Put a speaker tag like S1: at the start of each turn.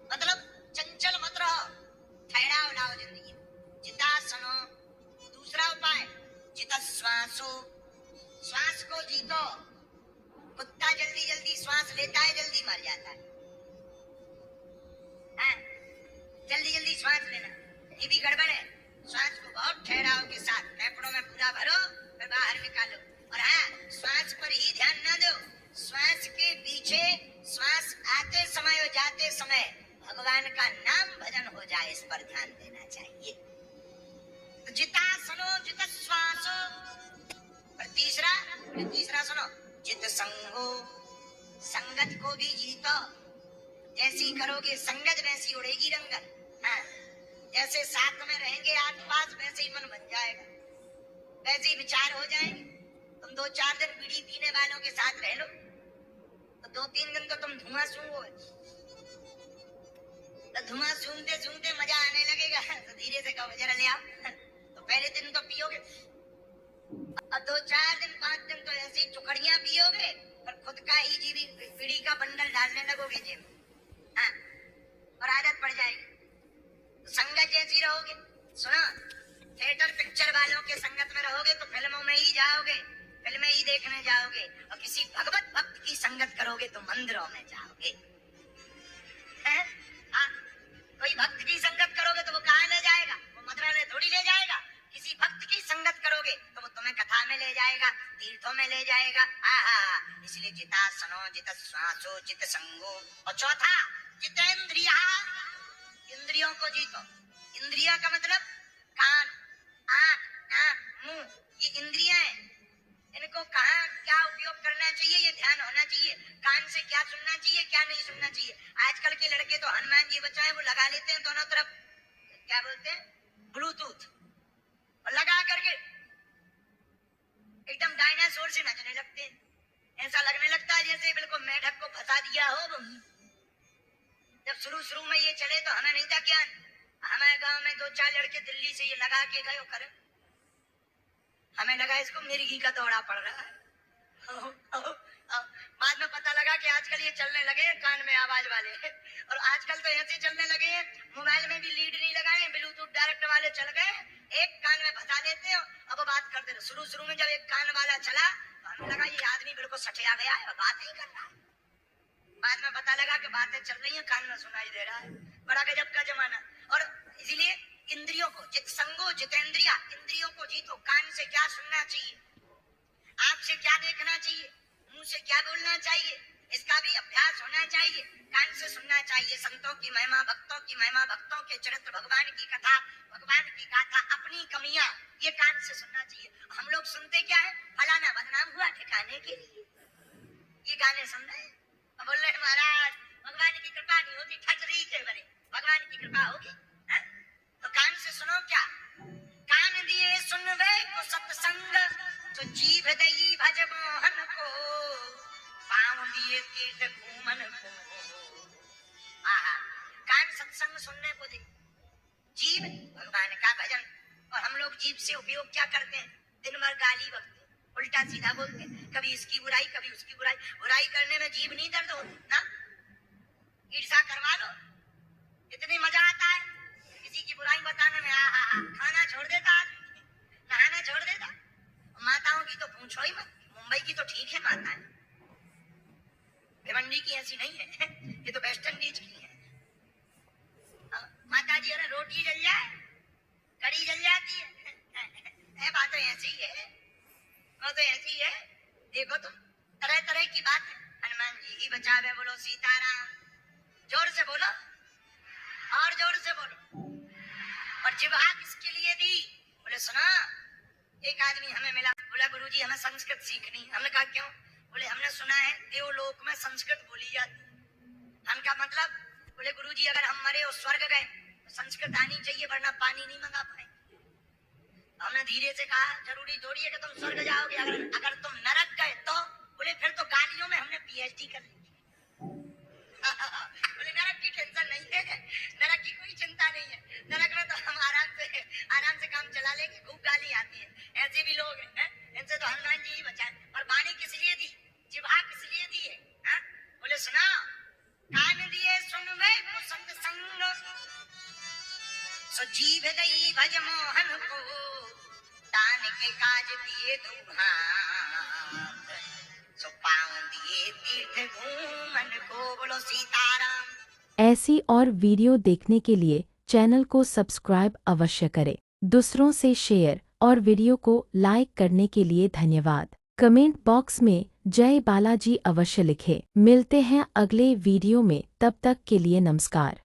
S1: मतलब चंचल मत रहो, ठहराव लाओ जिंदगी में। जितासनो, दूसरा उपाय जित श्वासो, श्वास को जीतो। कुत्ता जल्दी जल्दी श्वास लेता है, जल्दी मर जाता है। जल्दी जल्दी श्वास लेना ये भी गड़बड़ है। श्वास को बहुत ठहराव के साथ फेफड़ों में पूरा भरो, फिर बाहर निकालो। और हाँ, श्वास पर ही ध्यान न दो, श्वास के पीछे श्वास आते समय और जाते समय भगवान का नाम भजन हो जाए, इस पर ध्यान देना चाहिए। तो जितासनो जित श्वासो। और तीसरा सुनो, जित संगो, संगत को भी जीतो। जैसी करोगे संगत वैसी उड़ेगी रंगत। हाँ, जैसे साथ में रहेंगे आसपास वैसे ही मन बन जाएगा, वैसे ही विचार हो जाएंगे। तुम 2-4 दिन बीड़ी पीने वालों के साथ रह लो तो 2-3 दिन तो तुम धुआं सूंघोगे, तो धुआं सूंघते सूंघते मजा आने लगेगा। तो धीरे से कहो जरा ले आओ, तो पहले दिन तो पियोगे, अब 2-4 दिन 5 दिन तो ऐसी चुकड़ियां पियोगे और खुद का ही जीवी बीड़ी का बंडल डालने लगोगे जेब में। हाँ, और आदत पड़ जाएगी। तो संगत जैसी रहोगे, सुनो, थिएटर पिक्चर वालों के संगत में रहोगे तो फिल्मों में ही जाओगे, फिल्में ही देखने जाओगे। और किसी भगवत भक्त की संगत करोगे तो मंदिरों में जाओगे। हाँ, कोई भक्त की संगत करोगे तो वो कहाँ ले जाएगा? वो मथुरा ले थोड़ी ले जाएगा। किसी भक्त की संगत करोगे तो वो तुम्हें कथा में ले जाएगा, तीर्थों में ले जाएगा। इसलिए जितासनो जित श्वासो जित संगो। और चौथा जितेंद्रिया, इंद्रियों को जीतो। इंद्रिया का मतलब कान, आंख, नाक, मुंह, ये इंद्रियां हैं। इनको कहाँ क्या उपयोग करना चाहिए ये ध्यान होना चाहिए। कान से क्या सुनना चाहिए, क्या नहीं सुनना चाहिए। आजकल के लड़के तो हनुमान जी बचाए वो लगा लेते हैं दोनों तरफ, क्या बोलते हैं, ब्लूटूथ, और लगा करके एकदम डायनासोर से नचने लगते हैं। ऐसा लगने लगता है जैसे बिल्कुल मेढक को फंसा दिया हो। जब शुरू में ये चले तो हमें नहीं था ज्ञान। हमारे गांव में 2-4 लड़के दिल्ली से ये लगा के गए करे, हमें लगा इसको मिर्गी का दौरा पड़ रहा है। बाद में पता लगा कि आजकल ये चलने लगे कान में आवाज वाले, और आजकल तो ऐसे चलने लगे हैं मोबाइल में भी लीड नहीं लगाए, ब्लूटूथ डायरेक्ट वाले चल गए, एक कान में फंसा लेते हो अब बात करते रहो। शुरू में जब एक कान वाला चला तो हमें लगा ये आदमी बिल्कुल सठिया गया है और बात नहीं कर रहा है। बाद में पता लगा कि बातें चल रही हैं, कान में सुनाई दे रहा है। बड़ा गजब का जमाना। और इसीलिए इंद्रियों को जित संगो जितेंद्रिया, इंद्रियों को जीतो। कान से क्या सुनना चाहिए, आंख से क्या देखना चाहिए, मुंह से क्या बोलना चाहिए, इसका भी अभ्यास होना चाहिए। कान से सुनना चाहिए संतों की महिमा, भक्तों की महिमा, भक्तों के चरित्र, भगवान की कथा, भगवान की गाथा, अपनी कमियां, ये कान से सुनना चाहिए। हम लोग सुनते क्या है, फलाना बदनाम हुआ ठिकाने के लिए, ये गाने सुन रहे हैं। बोल रहे महाराज भगवान की कृपा नहीं होती, ठचरी के बने, भगवान की कृपा होगी। तो कान से सुनो क्या, कान दिए सुनवे को सत्संग, तो जीभ दई भज मोहन को, पांव दिए तीर्थ घूमन को। कान सत्संग सुनने को दे, जीभ भगवान का भजन। और हम लोग जीभ से उपयोग क्या करते हैं, दिन भर गाली बकते, उल्टा सीधा बोलते, कभी इसकी बुराई कभी उसकी बुराई। बुराई करने में जीभ नहीं दर्द होती ना, ईर्ष्या करवा लो, इतनी मजा आता है किसी की बुराई बताने में। खाना छोड़ देता आदमी, नहाना छोड़ देता। माताओं की तो पूछो ही मत, मुंबई की तो ठीक है माताएं, भिवंडी की ऐसी नहीं है, ये तो वेस्ट इंडीज की है। माता जी अरे रोटी जल जाए, कड़ी जल जाती है, बात तो ऐसी है, वो तो ऐसी है। देखो तो तरह तरह की बात है। हनुमान जी ही बचावे, बोलो सीताराम, जोर से बोलो और जोर से बोलो। और जिह्वा किसके लिए दी, बोले सुना, एक आदमी हमें मिला, बोला गुरुजी हमें संस्कृत सीखनी। हमने कहा क्यों, बोले हमने सुना है देवलोक में संस्कृत बोली जाती। हम क्या मतलब, बोले गुरुजी अगर हम मरे और स्वर्ग गए तो संस्कृत आनी चाहिए वरना पानी नहीं मंगा पाए। हमने धीरे से कहा जरूरी थोड़ी है कि तुम स्वर्ग जाओगे, अगर तुम नरक गए तो, बोले फिर तो गालियों में हमने पीएचडी कर ली। बोले नरक की टेंशन नहीं है, नरक की कोई चिंता नहीं है, नरक में तो हम आराम से काम चला लेंगे, खूब गाली आती है। ऐसे भी लोग हैं, इनसे तो हनुमान जी ही बचाए। और वाणी किस लिए दी, जिह्वा किस लिए दी है? बोले सुना, कान दिए सुनवे को संत ब्रजमोहन को दान के काज दिए दूहात, सो पाँव दिए तीर्थ घूमन को। बोलो सीताराम।
S2: ऐसी और वीडियो देखने के लिए चैनल को सब्सक्राइब अवश्य करें। दूसरों से शेयर और वीडियो को लाइक करने के लिए धन्यवाद। कमेंट बॉक्स में जय बालाजी अवश्य लिखें। मिलते हैं अगले वीडियो में, तब तक के लिए नमस्कार।